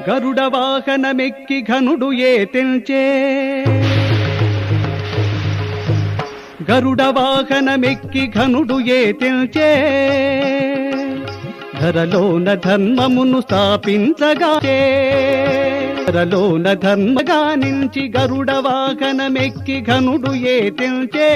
గరుడ వాహనమెక్కి ఘనుడు ఏతిల్చే గరుడ వాహనమెక్కి ఘనుడు ఏతిల్చే ధరలోన ధర్మమును స్థాపించగాచే ధరలోన ధర్మగా నిలిచి గరుడ వాహనమెక్కి ఘనుడు ఏతిల్చే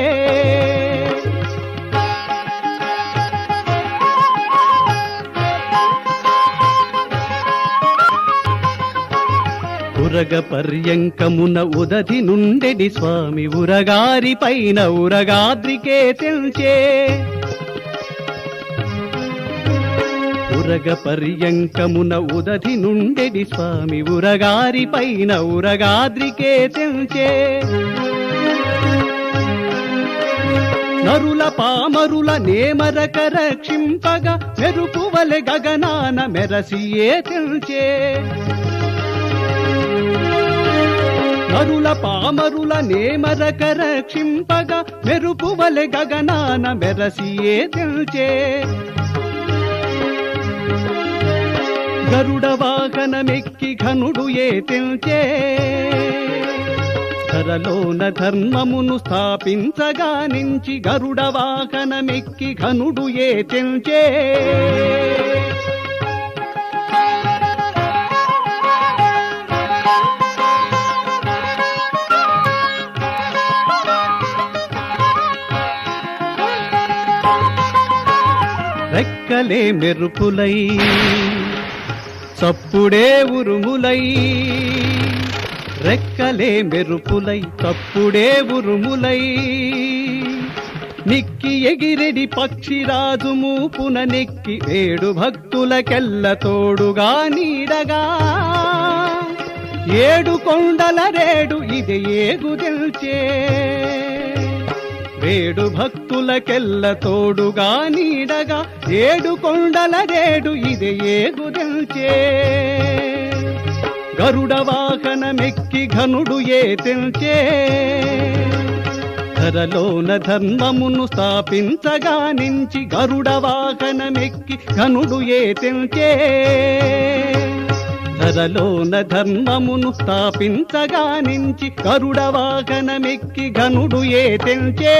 ఉరగ పర్యంకమున ఉదధి నుండెడి స్వామి ఉరగారి పైన ఉరగాద్రికే తెల్చే ఉరగ పర్యంకమున ఉదధి నుండెడి స్వామి ఉరగారి పైన ఉరగాద్రికే తెల్చే నరుల పామరుల నేమరక రక్షింపగా మెరుపువలె గగనాన మెరసియే తెల్చే నరుల పామరుల నేమరక రక్షింపగా మెరుపువలె గగనాన మెరసియే తెల్చే గరుడ వాహనమెక్కి ఘనుడు ఏతిల్చే ధరలోన ధర్మమును స్థాపించగా నించి గరుడ వాహనమెక్కి ఘనుడు ఏతిల్చే రెక్కలే మెరుపులై చప్పుడే ఉరుములై రెక్కలే మెరుపులై చప్పుడే ఉరుములై నిక్కి ఎగిరెడి పక్షిరాజు మూపున నెక్కి ఏడు భక్తులకెల్ల తోడుగా నీడగా ఏడు కొండల రేడు ఇది ఏగుదెల్చే వేడు భక్తులకెల్ల తోడుగా నీడగా ఏడు కొండల రేడు ఇది ఏగుదెల్చే గరుడ వాహనమెక్కి ఘనుడు ఏతిల్చే ధరలోన ధర్మమును స్థాపించగా నించి గరుడ వాహనమెక్కి ఘనుడు ఏతిల్చే ధరలోన ధర్మమును స్థాపించగా నించి గరుడ వాహనమెక్కి ఘనుడు ఏతిల్చే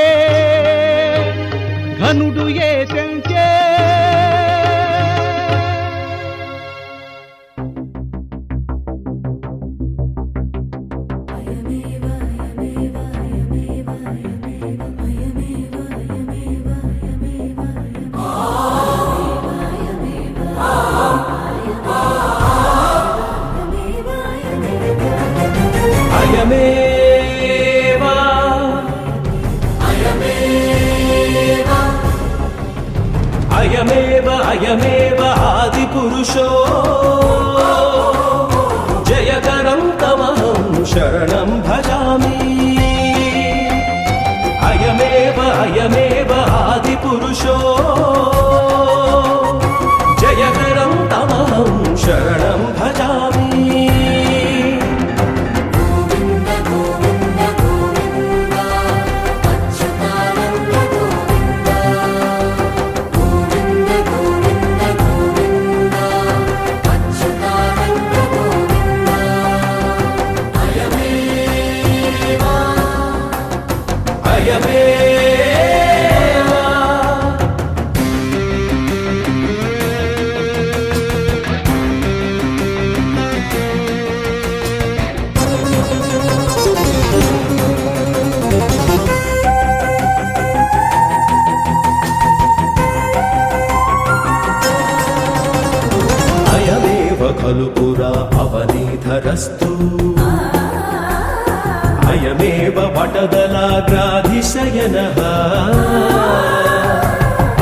ఘనుడు ఏతిల్చే అయమేవ అయమేవ ఆది పురుషో జయకరం తమహం శరణం భజామి అయమేవ అయమేవ ఆది పురుషో జయకరం తమహం శరణం భజామి ఖలు పురా అవనీధరస్తు అయమేవ వటదలాగ్రాధిశయనః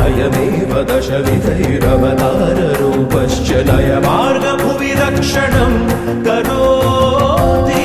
అయమేవ దశవిధైరవతార రూపశ్చ లయ మార్గ భువి రక్షణం కరోతి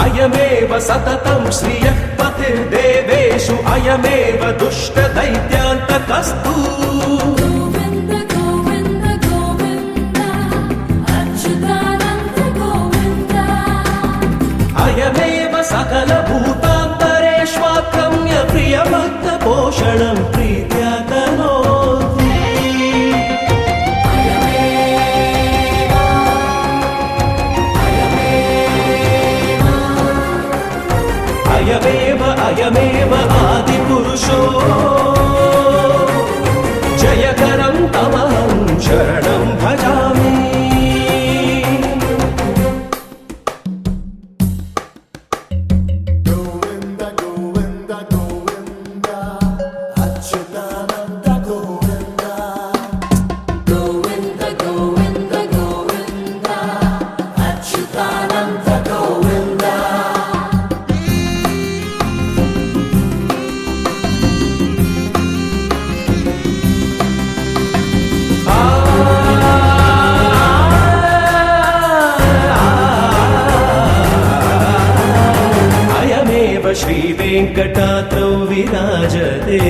అయమేవ सततं श्रियः पतिर्देवेषु अयमेव दुष्टदैत्यान्तकस्तु गोविन्द गोविन्द गोविन्द अच्युतानन्द गोविन्द अयमेव सकलभूतान्तरेष्वाक्रम्य प्रियभक्तपोषणं प्रीत्या तनोति अयमेव आदिपुरुषो जयकरं तमहं शरणं भजामि गोविन्द गोविन्द गोविन्द अच्युतानन्द गोविन्द गोविन्द गोविन्द गोविन्द अच्युतानन्द गोविन्द अयमेव श्रीवेङ्कटाद्रौ विराजते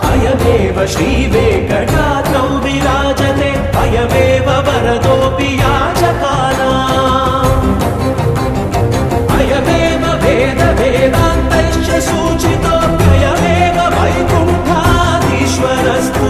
अयमेव श्रीवेङ्कटाद्रौ विराजते अयमेव वरदोऽपि याचकानाम् अयमेव वेदान्तैश्च सूचितो अयमेव वैकुण्ठाधीश्वरस्तु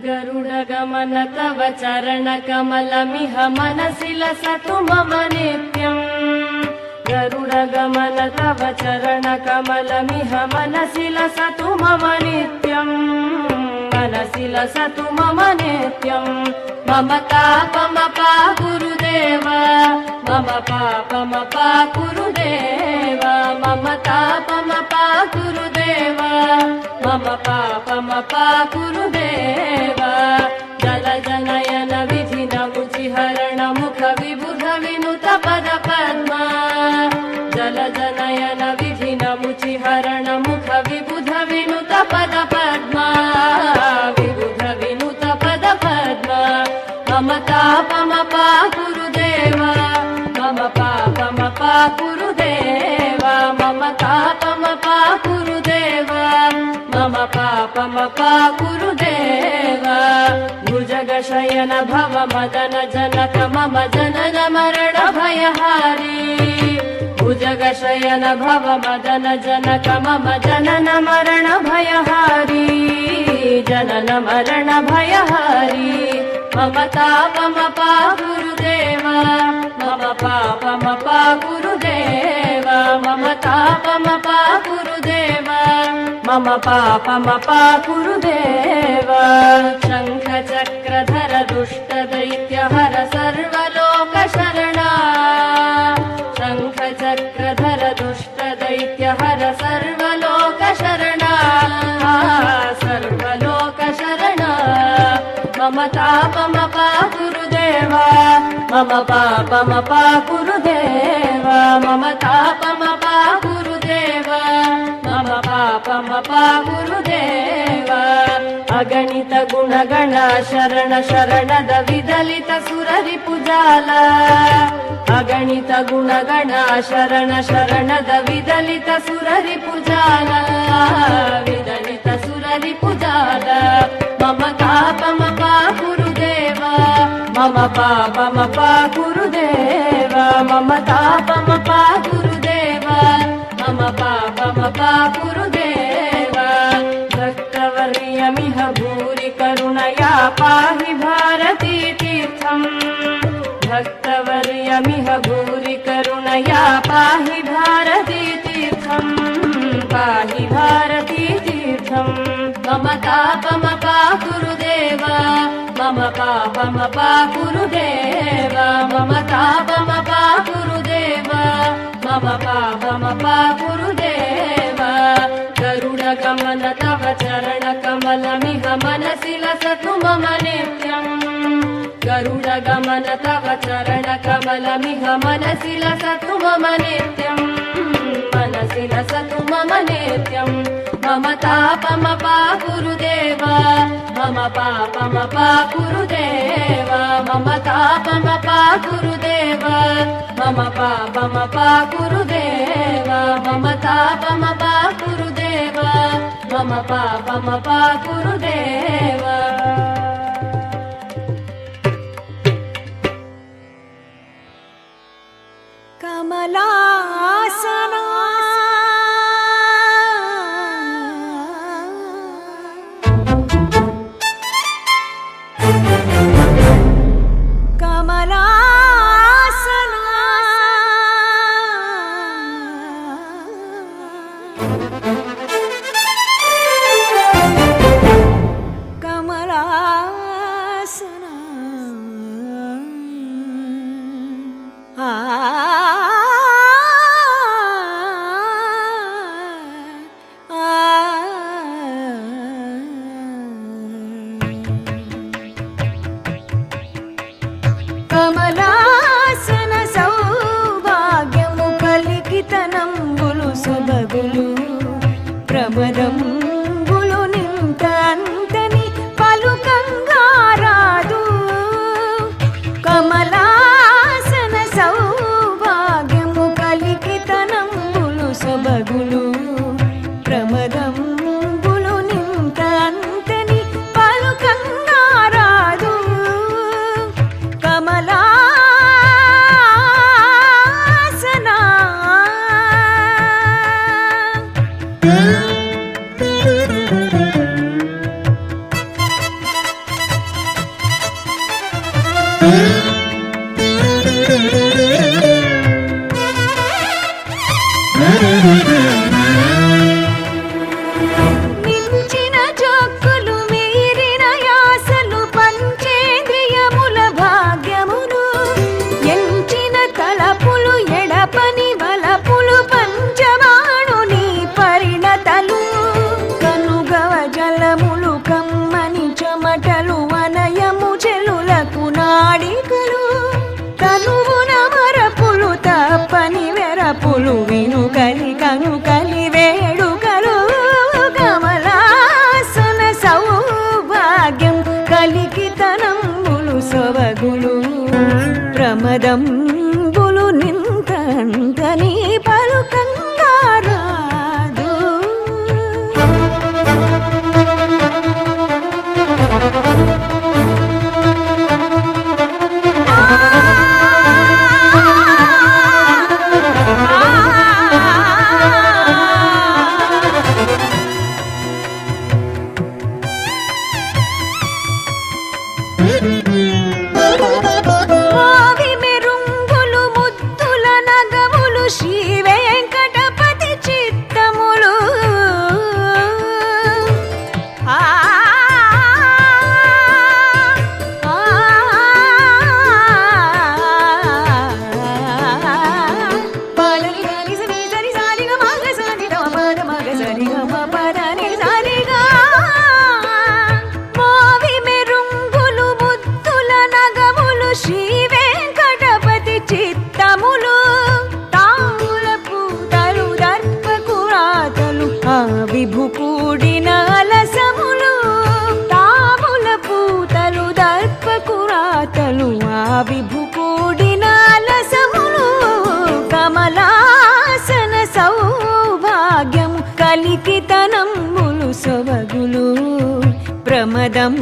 गरुडगमन तव चरणकमलमिह मनसि लसतु मम नित्यम् गरुडगमन तव चरणकमलमिह मनसि लसतु मम नित्यम् मनसि लसतु मम नित्यम् मम तापमपा गुरुदेव मम पापमपा गुरुदेव मम तापमपा गुरुदेव मम पापमपा गुरुदेव जलजनयन विधिनमुचिहरण मुख विबुध विनुत पद पद्मा जलजनयन विधिनमुचिहरण मुख विबुध विनुत पद पद्मा विबुध विनुत पद पद्मा मम तापमपा गुरुदेव मम पापमपा गुरुदेव मम तापमपा गुरुदेव मम पापमपा गुरुदेव भुजगशयन भव मदन जनक मम जनन मरण भयहारी भुजगशयन भव मदन जनक मम जनन मरण भयहारी जनन मरण भयहारी मम तापमपा गुरुदेव मम पापमपा गुरुदेव मम तापमपा गुरुदेव मम पापमपा गुरुदेव शङ्ख चक्रधर दुष्ट दैत्यहर सर्वलोक शरणा शङ्ख चक्रधर दुष्ट दैत्यहर सर्वलोक शरणा सर्वलोक शरणा मम तापमपा गुरुदेव मम पापमपा गुरुदेव मम तापमपा गुरुदेव मम पापमपा गुरुदेव अगणित गुणगण शरण शरणद विदलित सुररिपुजाल ಅಗಣಿತ ಗುಣಗಣ ಶರಣ ಶರಣದ ವಿದಲಿತ ಸುರರಿ ಪೂಜಾಲ ವಿದಲಿತ ಸುರರಿ ಪೂಜಾಲ ಮಮ ತಾಪ ಮಪ ಗುರುದೇವ ಮಮ ಪಾಪ ಮಪ ಗುರುದೇವ ಮಮ ತಾಪ ಮಪ ಗುರುದೇವ ಮಮ ಪಾಪ ಮಪ ಗುರುದೇವ ಭಕ್ತವರ್ಯಮಿಹ ಭೂರಿ ಕರುಣಯಾ ಪಾಹಿ ಭಾರತೀ ತೀರ್ಥಂ भक्तवर्यमिह भूरि करुणया पाहि भारती तीर्थं पाहि भारती तीर्थं मम तापमपा गुरुदेव मम पापमपा गुरुदेव मम तापमपा गुरुदेव मम पापमपा गुरुदेव गरुडगमन तव चरणकमलमिह मनसि लसतु मम नित्यम् गरुडगमन तव चरणकमलमिह मनसि लसतु मम नित्यम् मनसि लसतु मम नित्यम् मम तापमपा गुरुदेव मम पापमपा गुरुदेव मम तापमपा गुरुदेव मम पापमपा गुरुदेव मम तापमपा गुरुदेव मम पापमपा गुरुदेव कमलासना कमलासना कमलासना కమలాసన సౌభాగ్యము కలికితనంబులు సొబగులు ప్రమదంబులు నింతంతని పలుకంగారాదు కమలాసన సౌభాగ్యము కలికితనంబులు సొబగులు ప్రమదంబులు నింతంతని పలుకంగారాదు కమలాసనా మించిన చొక్కులు మీరిన యాసలు పంచేంద్రియముల భాగ్యమును ఎంచిన తలపులు ఎడపని వలపులు పంచమాణుని పరిణతలు కనుగవ జలములు కమ్మని చెమటలు వనయము చెలులకు నాడికలు తనువున మరపులు తప్పని వెరపులు వినుకలి కనుకలి వేడుకలు కమలాసన సౌభాగ్యం కలికితనంబులు సొబగులు ప్రమదంబులు నింతంతని పలుకంగారాదు ఆవి మెరుంగ సొబగులు ప్రమదం